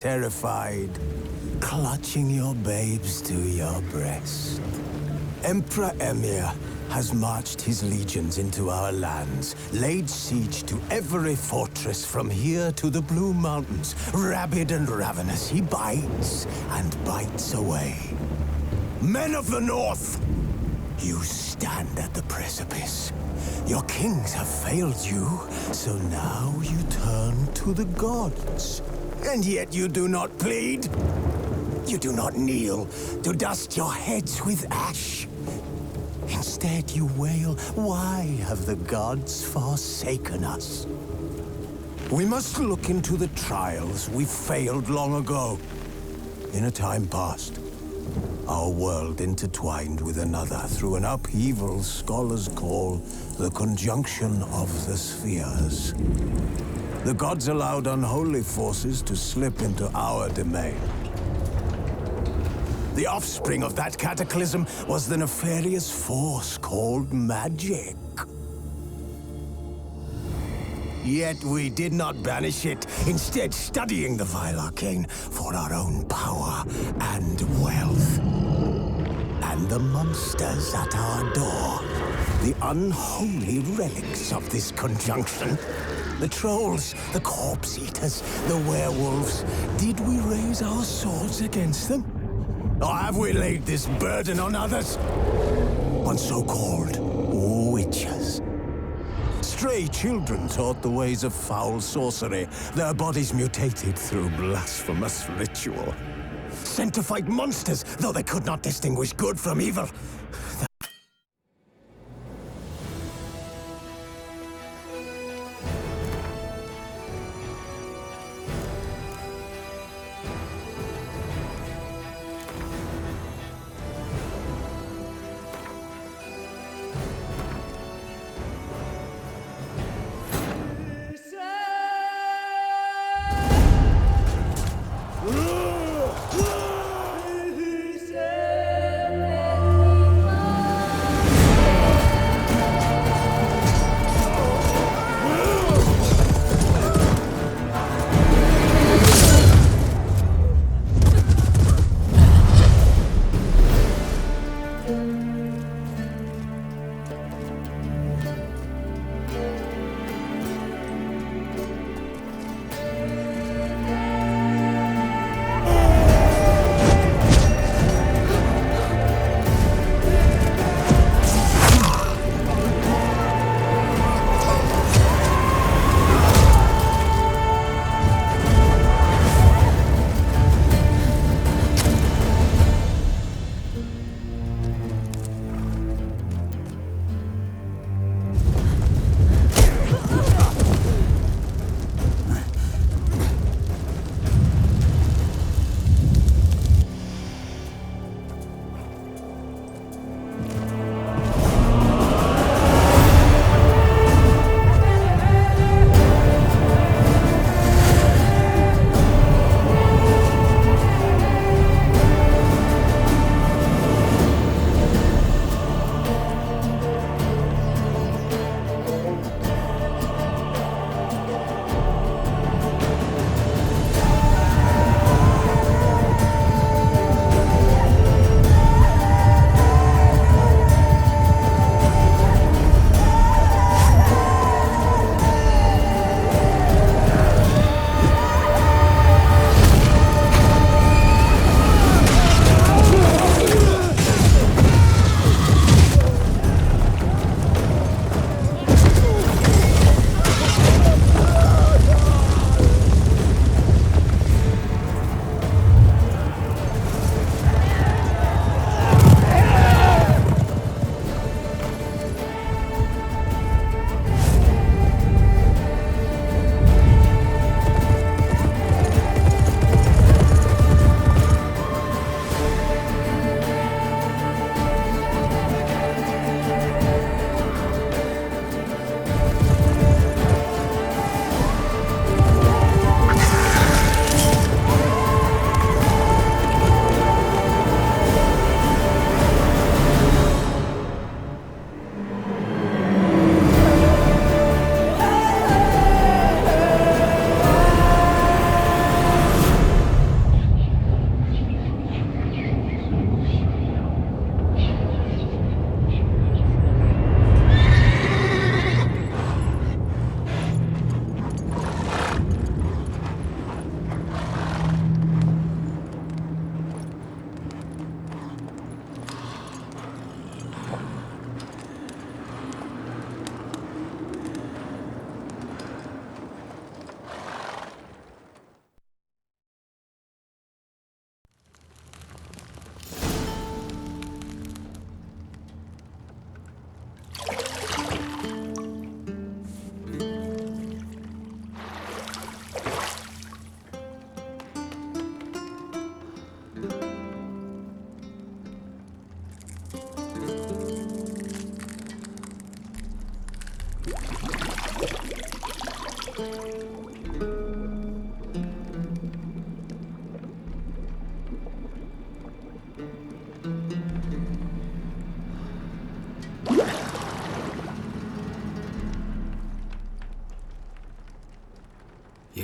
terrified, clutching your babes to your breast. Emperor Emir has marched his legions into our lands, laid siege to every fortress from here to the Blue Mountains. Rabid and ravenous, he bites and bites away. Men of the North, you stand at the precipice. Your kings have failed you, so now you turn to the gods. And yet you do not plead. You do not kneel to dust your heads with ash. Instead you wail, why have the gods forsaken us? We must look into the trials we failed long ago. In a time past, our world intertwined with another through an upheaval scholars call the conjunction of the spheres. The gods allowed unholy forces to slip into our domain. The offspring of that cataclysm was the nefarious force called magic. Yet we did not banish it, instead studying the vile arcane for our own power and wealth. And the monsters at our door, the unholy relics of this conjunction. The trolls, the corpse-eaters, the werewolves. Did we raise our swords against them? Or have we laid this burden on others? On so-called witches. Stray children taught the ways of foul sorcery, their bodies mutated through blasphemous ritual. Sent to fight monsters, though they could not distinguish good from evil.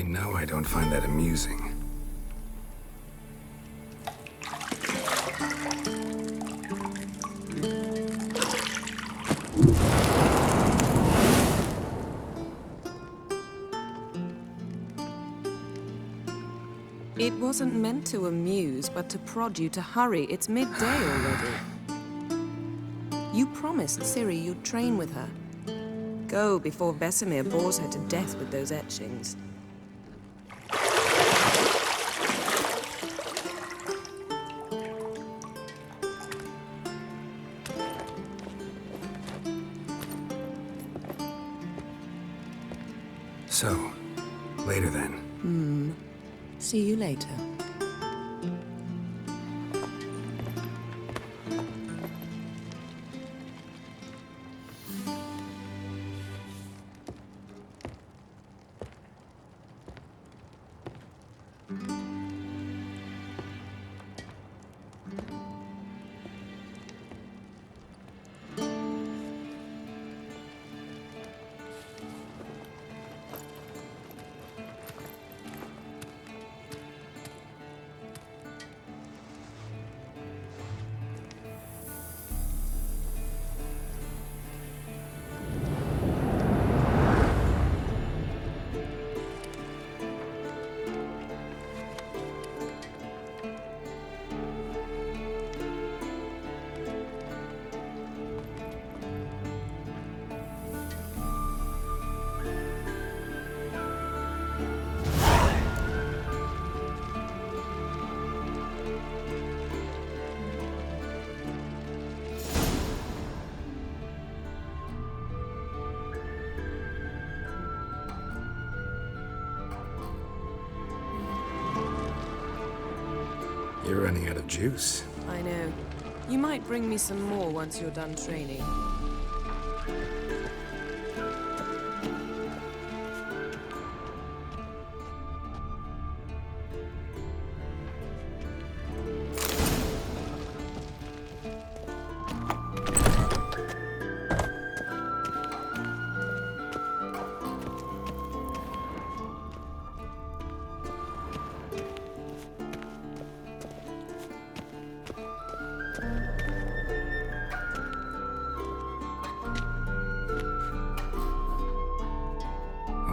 know I don't find that amusing. It wasn't meant to amuse, but to prod you to hurry. It's midday already. You promised Ciri you'd train with her. Go before Vesemir bores her to death with those etchings. So, later then. See you later. You're running out of juice. I know. You might bring me some more once you're done training.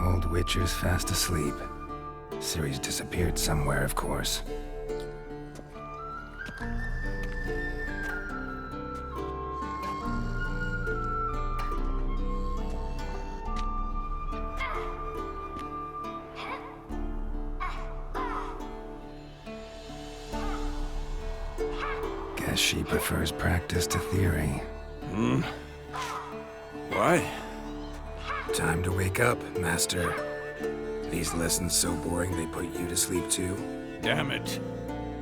Old Witcher's fast asleep. Ciri's disappeared somewhere, of course. Guess she prefers practice to theory. What? Time to wake up, Master. These lessons so boring they put you to sleep too? Damn it.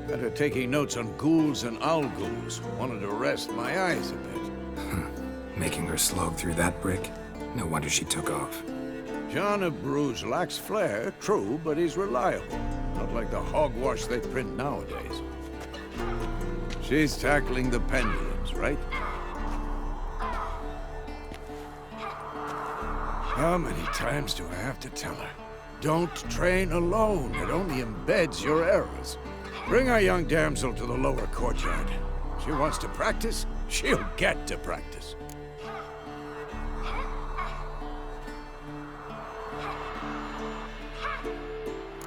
Got her taking notes on ghouls and owl ghouls. Wanted to rest my eyes a bit. Making her slog through that brick? No wonder she took off. John of Bruges lacks flair, true, but he's reliable. Not like the hogwash they print nowadays. She's tackling the pendulums, right? How many times do I have to tell her? Don't train alone. It only embeds your errors. Bring our young damsel to the lower courtyard. She wants to practice, she'll get to practice.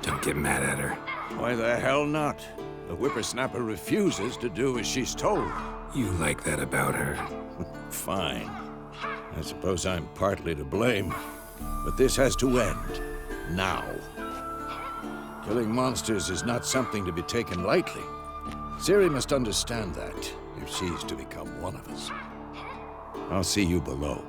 Don't get mad at her. Why the hell not? The whippersnapper refuses to do as she's told. You like that about her. Fine. I suppose I'm partly to blame. But this has to end. Now. Killing monsters is not something to be taken lightly. Ciri must understand that, if she's to become one of us. I'll see you below.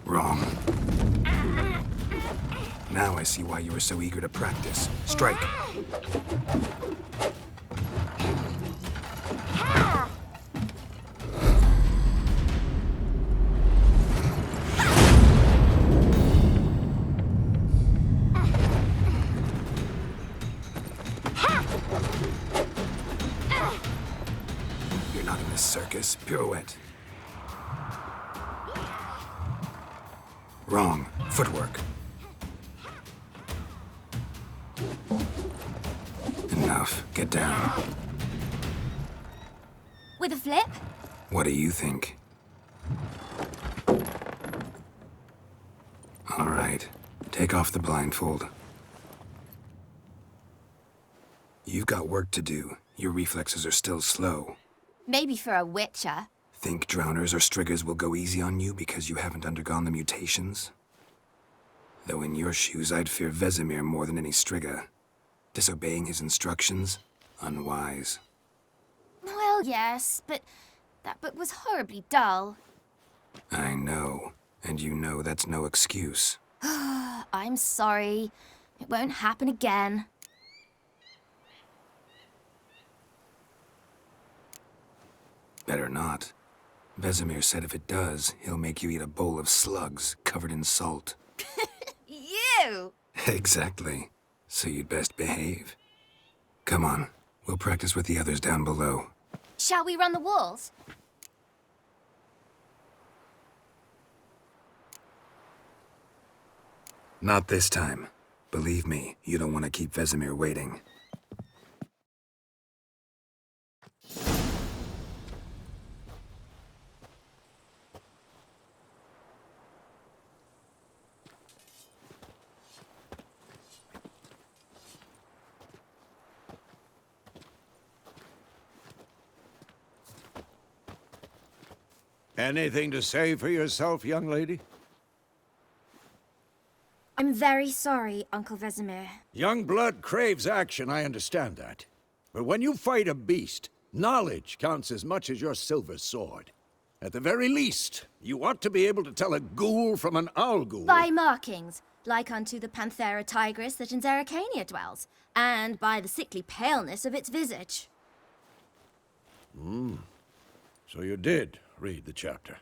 Wrong. Now I see why you were so eager to practice. Strike. You're not in this circus. Pirouette. Wrong. Footwork. Enough. Get down. With a flip? What do you think? All right. Take off the blindfold. You've got work to do. Your reflexes are still slow. Maybe for a witcher. Think drowners or striggers will go easy on you because you haven't undergone the mutations? Though in your shoes, I'd fear Vesemir more than any strigger. Disobeying his instructions? Unwise. Well, yes, but that book was horribly dull. I know. And you know that's no excuse. I'm sorry. It won't happen again. Better not. Vesemir said if it does, he'll make you eat a bowl of slugs covered in salt. You! Exactly. So you'd best behave. Come on. We'll practice with the others down below. Shall we run the walls? Not this time. Believe me, you don't want to keep Vesemir waiting. Anything to say for yourself, young lady? I'm very sorry, Uncle Vesemir. Young blood craves action, I understand that. But when you fight a beast, knowledge counts as much as your silver sword. At the very least, you ought to be able to tell a ghoul from an owl ghoul. By markings, like unto the Panthera tigris that in Zerrikania dwells, and by the sickly paleness of its visage. So you did read the chapter.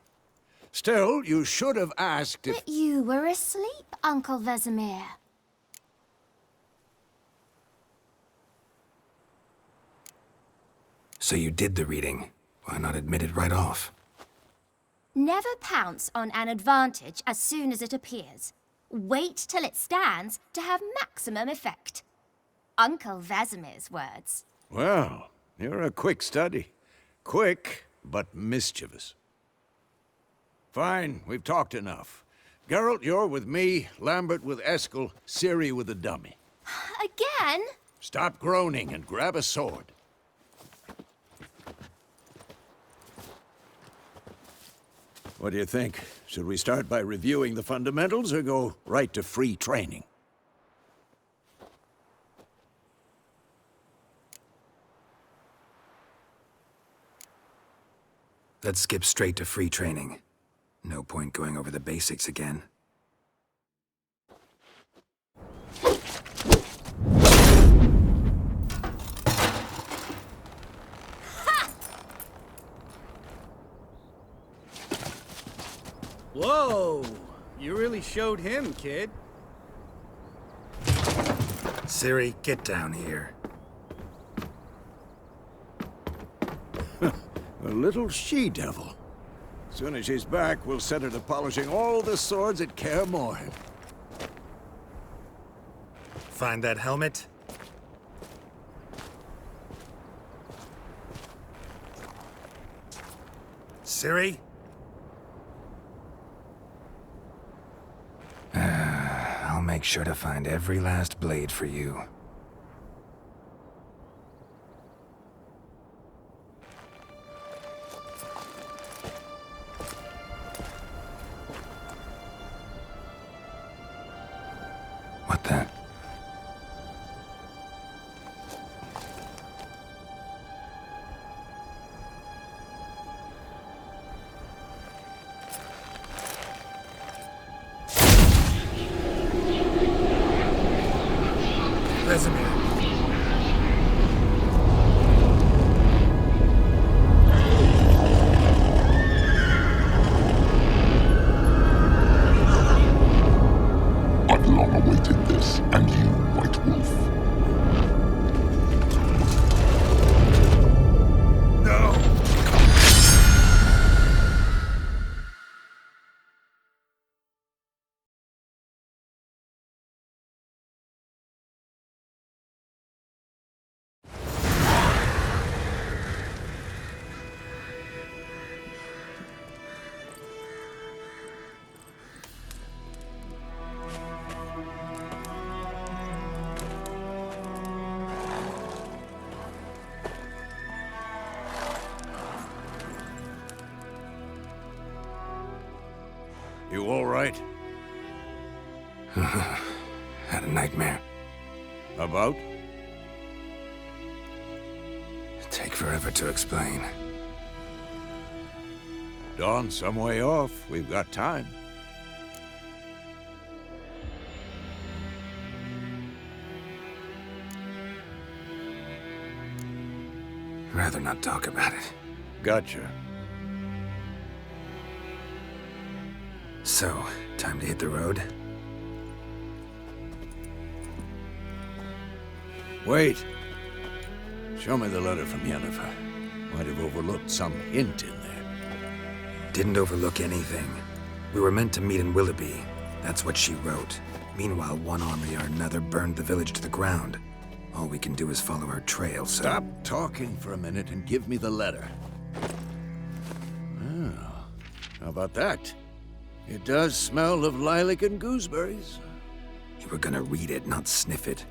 Still, you should have asked if... But you were asleep, Uncle Vesemir. So you did the reading. Why not admit it right off? Never pounce on an advantage as soon as it appears. Wait till it stands to have maximum effect. Uncle Vesemir's words. Well, you're a quick study. Quick, but mischievous. Fine, we've talked enough. Geralt, you're with me, Lambert with Eskel, Ciri with the dummy. Again? Stop groaning and grab a sword. What do you think? Should we start by reviewing the fundamentals or go right to free training? Let's skip straight to free training. No point going over the basics again. Whoa! You really showed him, kid. Ciri, get down here. A little she-devil. As soon as she's back, we'll set her to polishing all the swords at Kaer Morhen. Find that helmet? Ciri? I'll make sure to find every last blade for you. What the? Vesemir. I've long awaited this. You all right? Had a nightmare. About? Take forever to explain. Dawn's some way off. We've got time. Rather not talk about it. Gotcha. So, time to hit the road? Wait. Show me the letter from Yennefer. Might have overlooked some hint in there. Didn't overlook anything. We were meant to meet in Willoughby. That's what she wrote. Meanwhile, one army or another burned the village to the ground. All we can do is follow her trail, so... Stop talking for a minute and give me the letter. Oh, how about that? It does smell of lilac and gooseberries. You were gonna read it, not sniff it.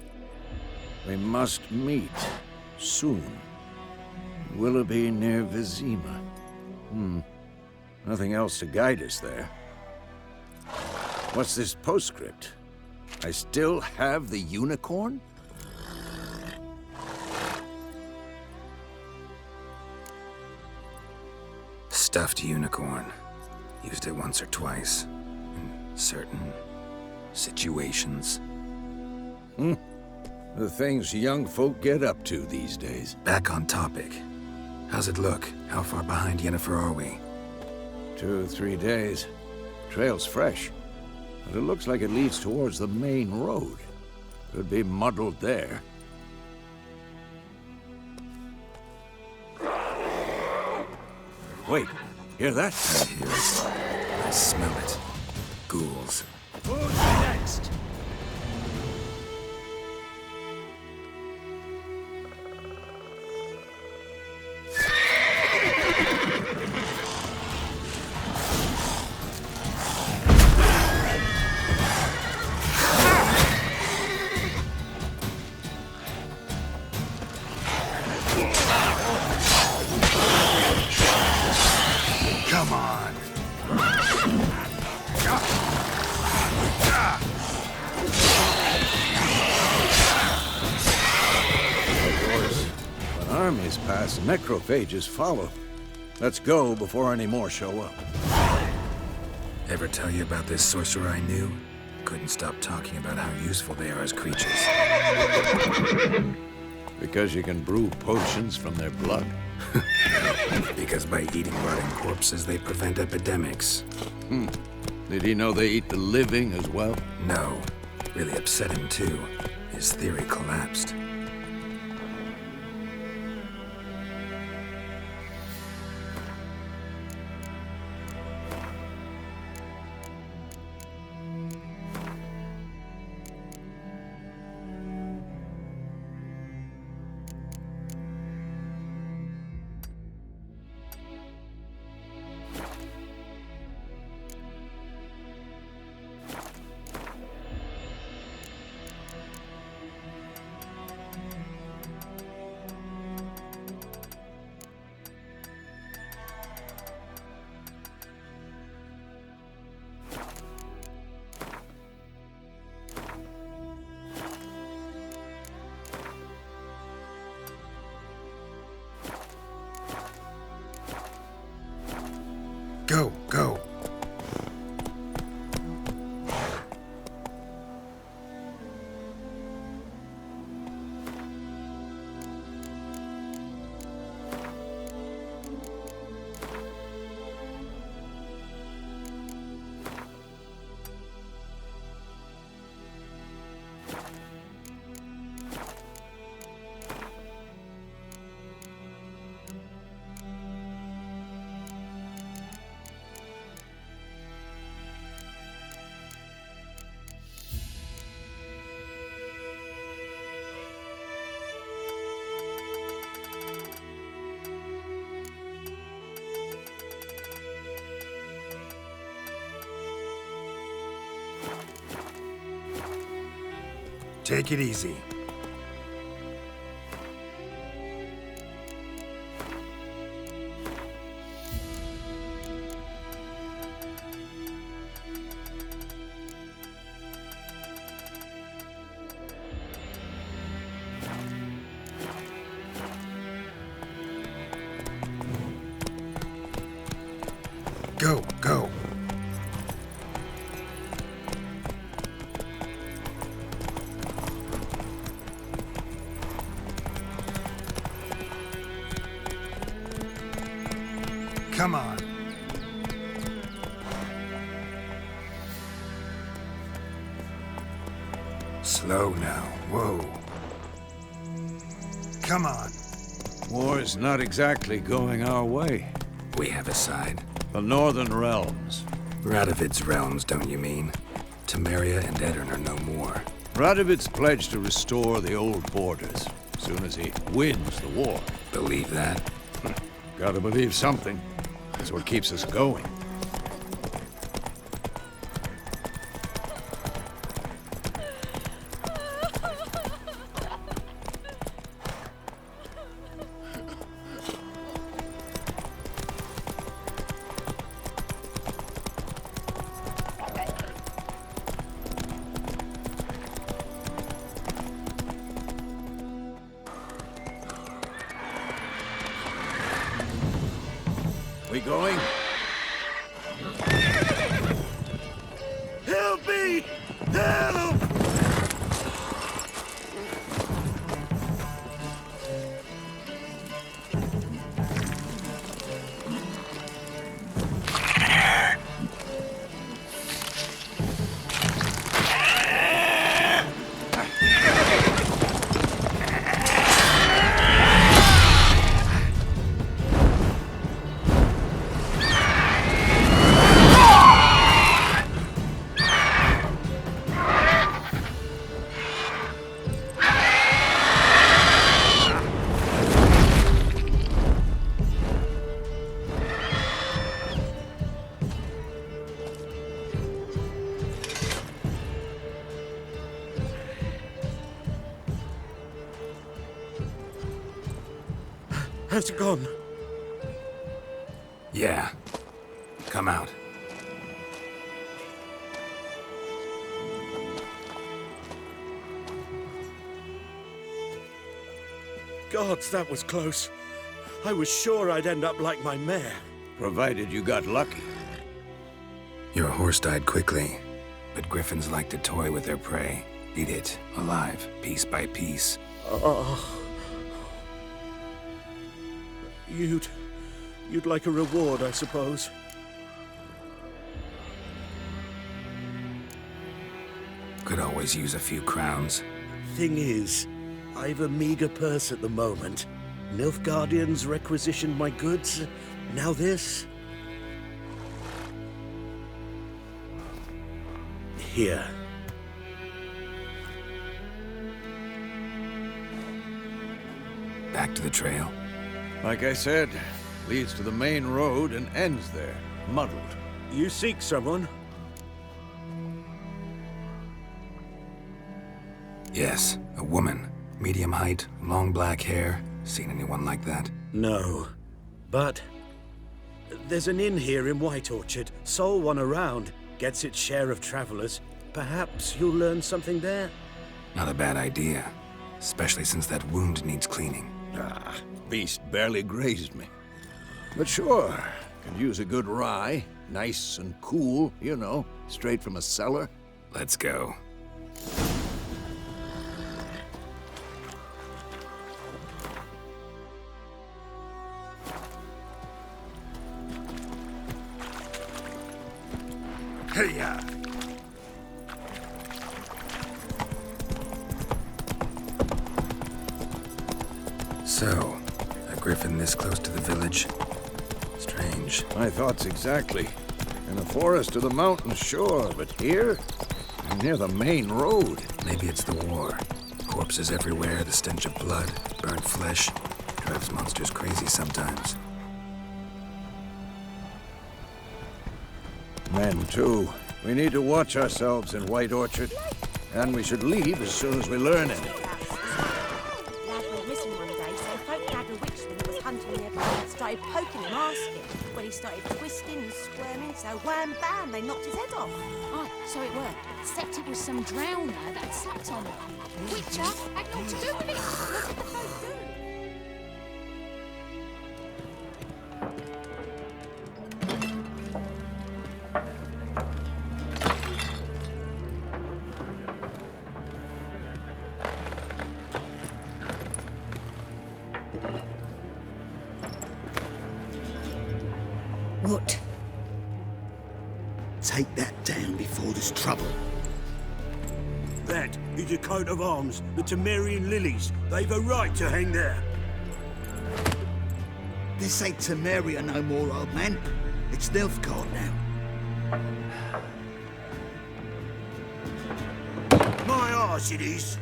We must meet. Soon. Willoughby near Vizima. Nothing else to guide us there. What's this postscript? I still have the unicorn? Stuffed unicorn. Used it once or twice. In certain situations. The things young folk get up to these days. Back on topic. How's it look? How far behind Yennefer are we? 2 or 3 days. Trail's fresh. But it looks like it leads towards the main road. Could be muddled there. Wait, hear that? I hear it. I smell it. Ghouls. Who's next? Come on. When armies pass, necrophages follow. Let's go before any more show up. Ever tell you about this sorcerer I knew? Couldn't stop talking about how useful they are as creatures. Because you can brew potions from their blood. Because by eating rotting corpses, they prevent epidemics. Did he know they eat the living as well? No. Really upset him, too. His theory collapsed. Go, go. Take it easy. Go, go. Come on. Slow now. Whoa. Come on. War's not exactly going our way. We have a side. The Northern Realms. Radovid's realms, don't you mean? Temeria and Edirn are no more. Radovid's pledged to restore the old borders as soon as he wins the war. Believe that? Gotta believe something. That's what keeps us going. We going? Help me! Help! Has it gone? Yeah. Come out. Gods, that was close. I was sure I'd end up like my mare. Provided you got lucky. Your horse died quickly, but griffins like to toy with their prey. Eat it, alive, piece by piece. Oh. You'd like a reward, I suppose. Could always use a few crowns. Thing is, I've a meager purse at the moment. Nilfgaardians requisitioned my goods. Now this. Here. Back to the trail. Like I said, leads to the main road and ends there, muddled. You seek someone? Yes, a woman. Medium height, long black hair. Seen anyone like that? No. But there's an inn here in White Orchard. Sole one around. Gets its share of travelers. Perhaps you'll learn something there? Not a bad idea. Especially since that wound needs cleaning. Ah, beast barely grazed me. But sure, could use a good rye. Nice and cool, you know, straight from a cellar. Let's go. Hey-ya! So, a griffin this close to the village? Strange. My thoughts exactly. In the forest or the mountains, sure, but here? Near the main road. Maybe it's the war. Corpses everywhere, the stench of blood, burnt flesh. Drives monsters crazy sometimes. Men, too. We need to watch ourselves in White Orchard. And we should leave as soon as we learn anything. Lad went missing one day, so folk had a witchman that was hunting nearby started poking him, asking. When he started twisting and squirming, so wham bam, they knocked his head off. Aye, so it were. Except it was some drowner that slept on it. Witcher had naught to do with it. What did the folk do? What? Take that down before there's trouble. That is a coat of arms, the Temerian lilies. They've a right to hang there. This ain't Temeria no more, old man. It's Nilfgaard now. My arse it is.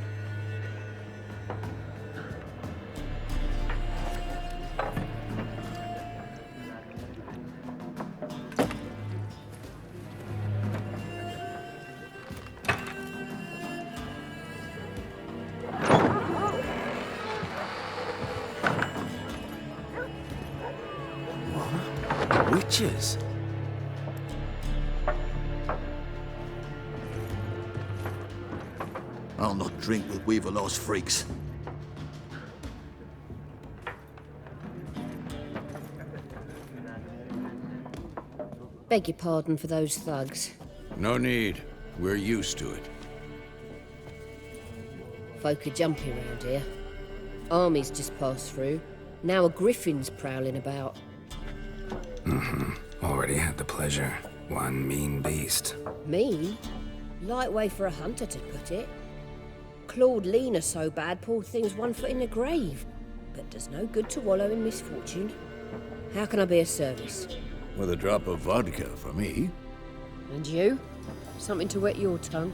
Witches? I'll not drink with Weaverlost freaks. Beg your pardon for those thugs. No need. We're used to it. Folk are jumpy around here. Armies just passed through. Now a griffin's prowling about. Already had the pleasure. One mean beast. Mean? Light way for a hunter to put it. Clawed Lena so bad, poor thing's 1 foot in the grave. But does no good to wallow in misfortune. How can I be of service? With a drop of vodka for me. And you? Something to wet your tongue?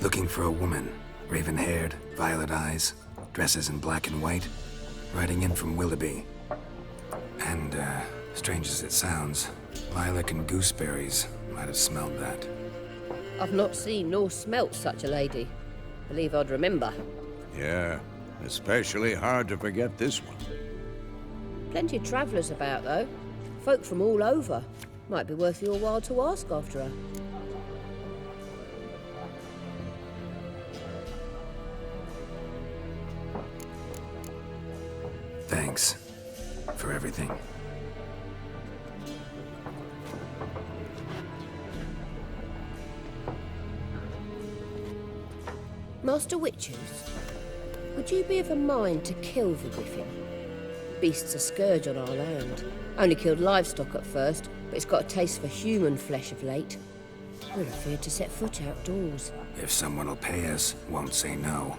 Looking for a woman. Raven-haired, violet eyes, dresses in black and white. Riding in from Willoughby. And, strange as it sounds, lilac and gooseberries might have smelled that. I've not seen nor smelt such a lady. Believe I'd remember. Yeah, especially hard to forget this one. Plenty of travellers about, though. Folk from all over. Might be worth your while to ask after her. Thanks for everything. Master Witches, would you be of a mind to kill the griffin? Beast's a scourge on our land. Only killed livestock at first, but it's got a taste for human flesh of late. We're afraid to set foot outdoors. If someone will pay us, won't say no.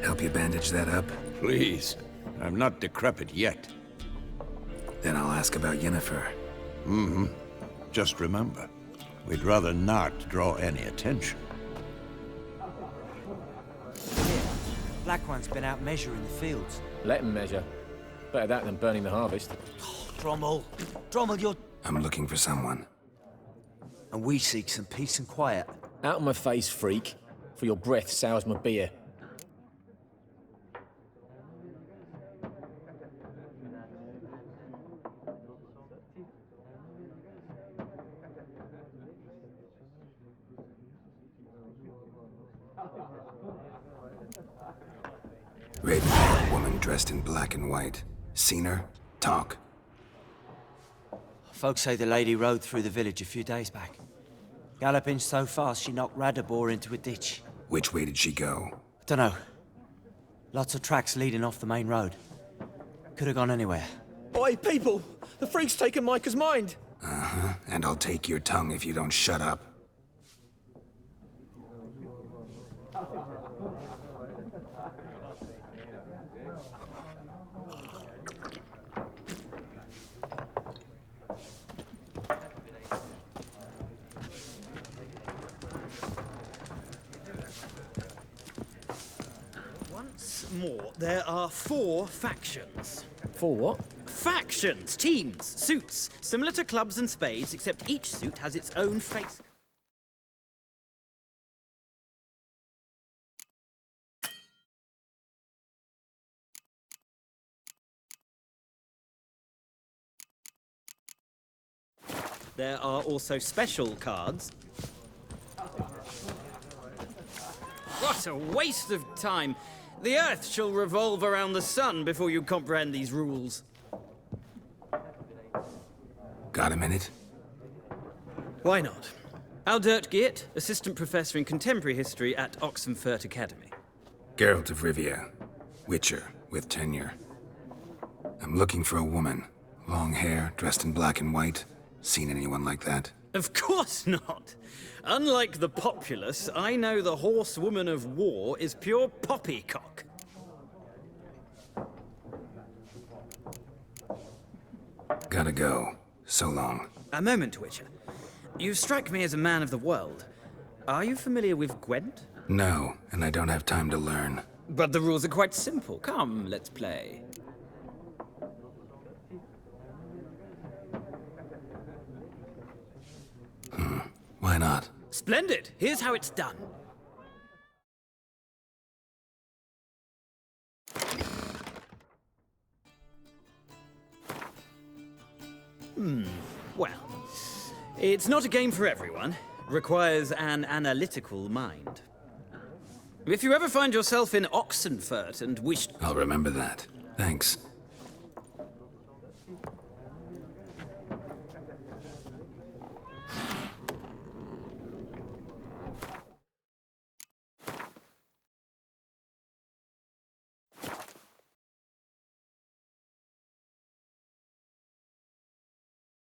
Help you bandage that up? Please. I'm not decrepit yet. Then I'll ask about Yennefer. Just remember, we'd rather not draw any attention. Black One's been out measuring the fields. Let him measure. Better that than burning the harvest. Drommel, you're... I'm looking for someone. And we seek some peace and quiet. Out of my face, freak. For your breath sours my beer. Raven-haired woman dressed in black and white. Seen her? Talk. Folks say the lady rode through the village a few days back. Galloping so fast she knocked Radabor into a ditch. Which way did she go? Dunno. Lots of tracks leading off the main road. Could have gone anywhere. Oi, people! The freak's taken Micah's mind! And I'll take your tongue if you don't shut up. More, there are 4 factions. 4 what? Factions, teams, suits, similar to clubs and spades, except each suit has its own face. There are also special cards. What a waste of time! The Earth shall revolve around the sun before you comprehend these rules. Got a minute? Why not? Aldert Geert, Assistant Professor in Contemporary History at Oxenfurt Academy. Geralt of Rivia. Witcher, with tenure. I'm looking for a woman. Long hair, dressed in black and white. Seen anyone like that? Of course not. Unlike the populace, I know the horsewoman of war is pure poppycock. Gotta go. So long. A moment, Witcher. You strike me as a man of the world. Are you familiar with Gwent? No, and I don't have time to learn. But the rules are quite simple. Come, let's play. Why not? Splendid! Here's how it's done. Well, it's not a game for everyone. Requires an analytical mind. If you ever find yourself in Oxenfurt and wish... I'll remember that. Thanks.